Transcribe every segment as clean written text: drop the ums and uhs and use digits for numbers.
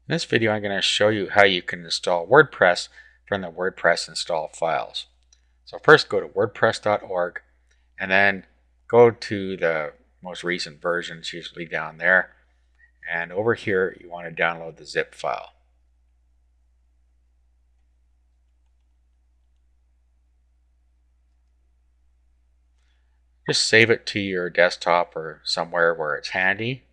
In this video, I'm going to show you how you can install WordPress from the WordPress install files. So first go to wordpress.org and then go to the most recent versions, usually down there. And over here, you want to download the zip file. Just save it to your desktop or somewhere where it's handy.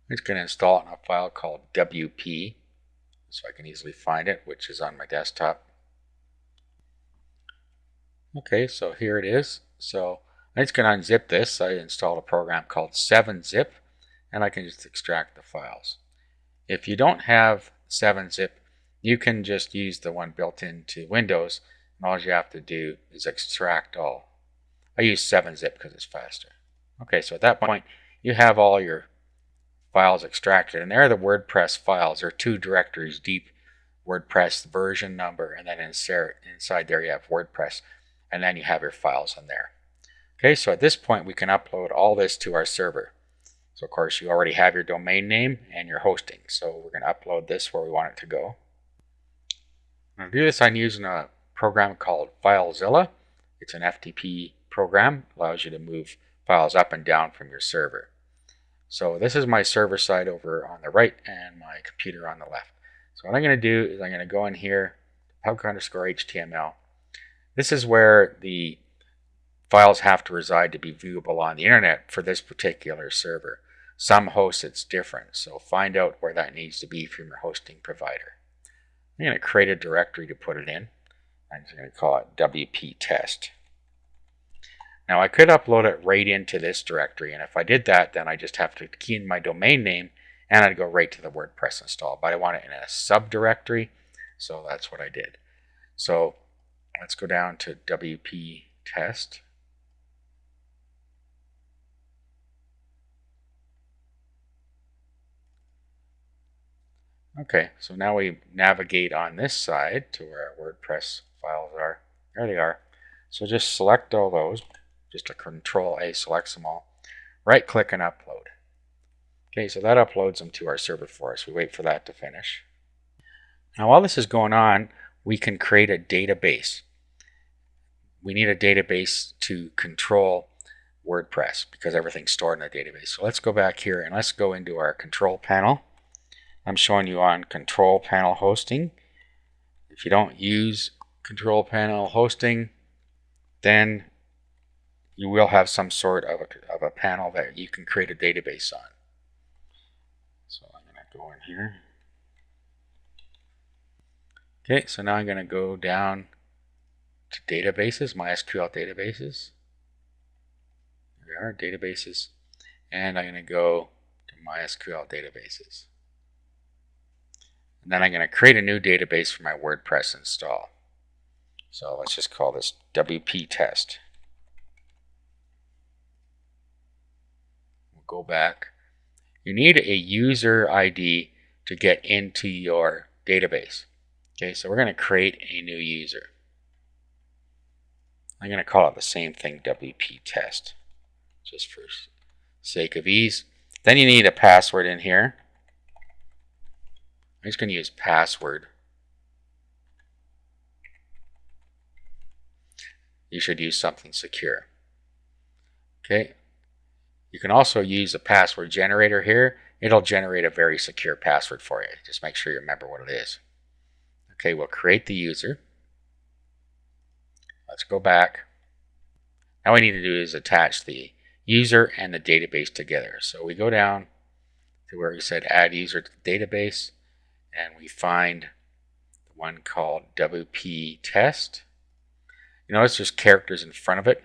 I'm just going to install it in a file called WP so I can easily find it, which is on my desktop. Okay, so here it is. So I'm just going to unzip this. I installed a program called 7-zip and I can just extract the files. If you don't have 7-zip, you can just use the one built into Windows, and all you have to do is extract all. I use 7-zip because it's faster. Okay, so at that point you have all your files extracted, and they're the WordPress files. There are two directories, deep WordPress version number, and then inside there you have WordPress, and then you have your files in there. Okay, so at this point we can upload all this to our server. So of course you already have your domain name and your hosting, so we're going to upload this where we want it to go. To do this, I'm using a program called FileZilla. It's an FTP program, allows you to move files up and down from your server. So this is my server side over on the right and my computer on the left. So what I'm going to do is I'm going to go in here, pub_html. This is where the files have to reside to be viewable on the internet for this particular server. Some hosts it's different, so find out where that needs to be from your hosting provider. I'm going to create a directory to put it in. I'm just going to call it WP test. Now I could upload it right into this directory, and if I did that, then I just have to key in my domain name and I'd go right to the WordPress install. But I want it in a subdirectory, so that's what I did. So let's go down to WP test. Okay, so now we navigate on this side to where our WordPress files are. There they are. So just select all those. Just a Control-A selects them all. Right-click and upload. Okay, so that uploads them to our server for us. We wait for that to finish. Now while this is going on, we can create a database. We need a database to control WordPress because everything's stored in a database. So let's go back here and let's go into our control panel. I'm showing you on control panel hosting. If you don't use control panel hosting, then you will have some sort of a panel that you can create a database on. So I'm going to go in here. Okay, so now I'm going to go down to databases, MySQL databases. There we are, databases. And I'm going to go to MySQL databases. And then I'm going to create a new database for my WordPress install. So let's just call this WP test. We'll go back. You need a user ID to get into your database. Okay, so we're going to create a new user. I'm going to call it the same thing, WP test, just for sake of ease. Then you need a password in here. I'm just going to use password. You should use something secure. Okay. You can also use a password generator here. It'll generate a very secure password for you. Just make sure you remember what it is. Okay, we'll create the user. Let's go back. Now what we need to do is attach the user and the database together. So we go down to where we said add user to the database, and we find the one called WP test. You notice there's characters in front of it.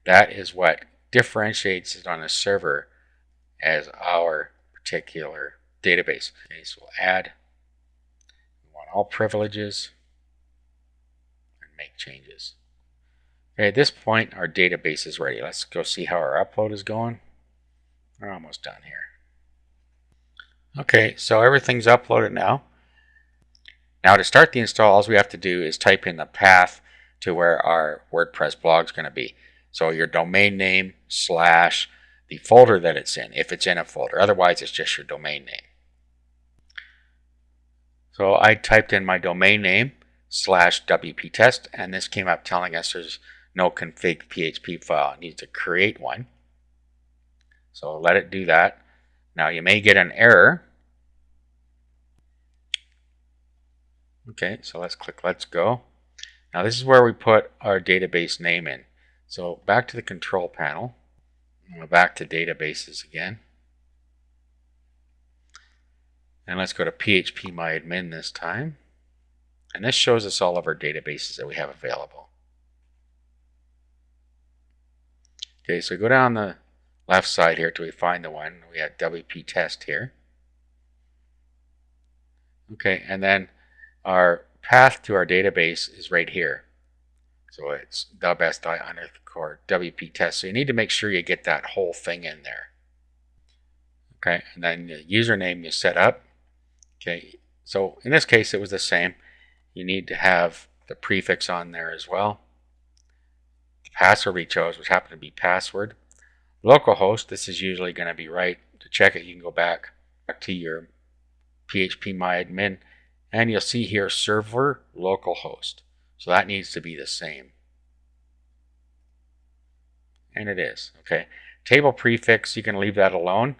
That is what differentiates it on a server as our particular database. Okay, so we'll add. We want all privileges and make changes. Okay, at this point our database is ready. Let's go see how our upload is going. We're almost done here. Okay, so everything's uploaded now. Now to start the install, all we have to do is type in the path to where our WordPress blog is going to be. So your domain name / the folder that it's in, if it's in a folder. Otherwise, it's just your domain name. So I typed in my domain name /wp-test, and this came up telling us there's no config PHP file. It needs to create one. So let it do that. Now you may get an error. Okay, so let's click Let's Go. Now this is where we put our database name in. So back to the control panel. Back to databases again. And let's go to phpMyAdmin this time. And this shows us all of our databases that we have available. Okay, so go down the left side here till we find the one. We have WP test here. Okay, and then our path to our database is right here. So it's .wp test. So you need to make sure you get that whole thing in there. Okay, and then the username you set up. Okay, so in this case it was the same. You need to have the prefix on there as well. The password we chose, which happened to be password. Localhost, this is usually going to be right. To check it, you can go back to your phpMyAdmin, and you'll see here server localhost. So that needs to be the same. And it is. Okay. Table prefix, you can leave that alone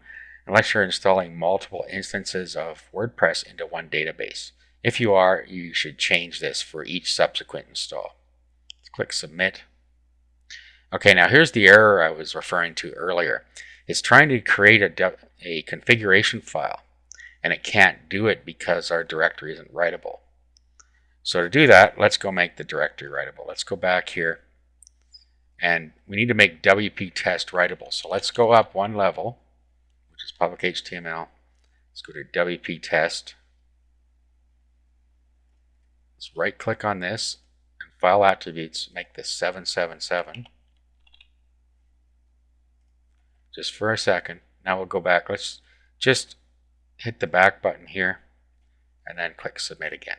unless you're installing multiple instances of WordPress into one database. If you are, you should change this for each subsequent install. Let's click Submit. Okay, now here's the error I was referring to earlier. It's trying to create a configuration file, and it can't do it because our directory isn't writable. So to do that, let's go make the directory writable. Let's go back here, and we need to make WP test writable. So let's go up one level, which is public HTML. Let's go to WP test. Let's right click on this and file attributes, make this 777. Just for a second. Now we'll go back. Let's just hit the back button here and then click submit again.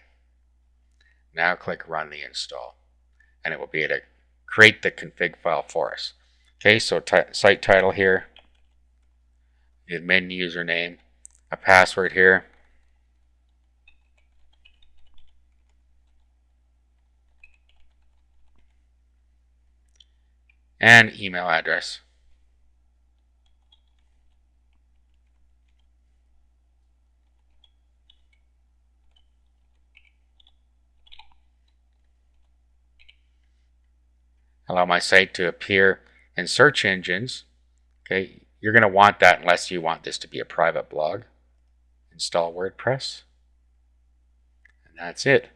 Now click run the install, and it will be able to create the config file for us. Okay, so site title here, the admin username, a password here, and email address. Allow my site to appear in search engines. Okay, you're going to want that unless you want this to be a private blog. Install WordPress. And that's it.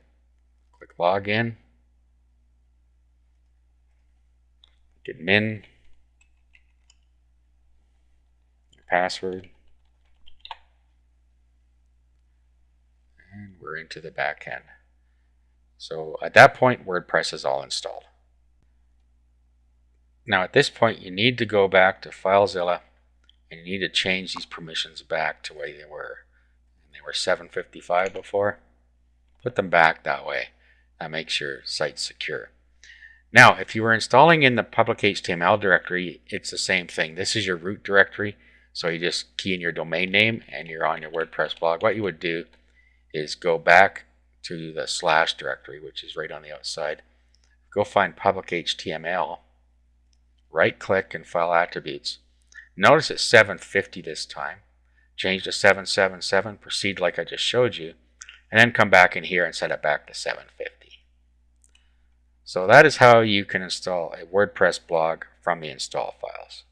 Click login. Admin. Your password. And we're into the back end. So at that point, WordPress is all installed. Now at this point, you need to go back to FileZilla, and you need to change these permissions back to where they were. And they were 755 before. Put them back that way. That makes your site secure. Now, if you were installing in the public HTML directory, it's the same thing. This is your root directory, so you just key in your domain name and you're on your WordPress blog. What you would do is go back to the / directory, which is right on the outside. Go find public HTML, right click and file attributes. Notice it's 750 this time. Change to 777, proceed like I just showed you, and then come back in here and set it back to 750. So that is how you can install a WordPress blog from the install files.